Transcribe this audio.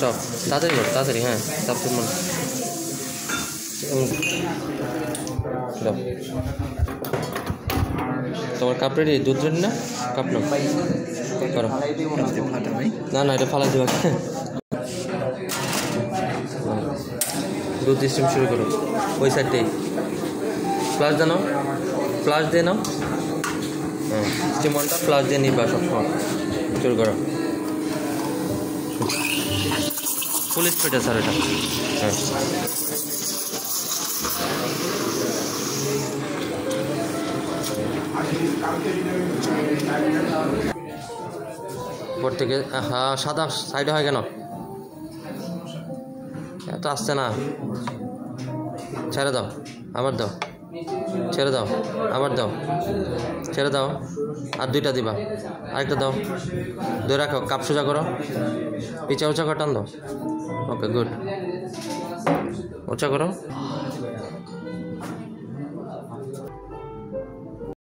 Stop, তাড়াতাড়ি করো, তাড়াতাড়ি। হ্যাঁ, তাপ দাও। তোমার কাপ রেডি? দুধ রেডি না? কাপ নাও, করো। না না, এটা ফালাই দেওয়া। দুধ স্টিম শুরু করো ওই সাইডটাই। ফ্লাশ দিয়ে নাও, ফ্লাশ দিয়ে নাও। হ্যাঁ, স্টিম অনটা ফ্লাশ দিয়ে নিবা সবসময়। শুরু করো। ফুল স্পিড স্যার এটা। হ্যাঁ, উপর থেকে। হ্যাঁ, সাদা সাইডে হয় কেন? এত আসছে না। ছেড়ে দাও, আবার দাও, ছেড়ে দাও, আবার দাও, ছেড়ে দাও। আর দুইটা দিবা, আরেকটা দাও। ধরে রাখো, কাপ সোজা করো, পিছা উঁচা করে টান দাও। ওকে, গুড। উঁচা করো।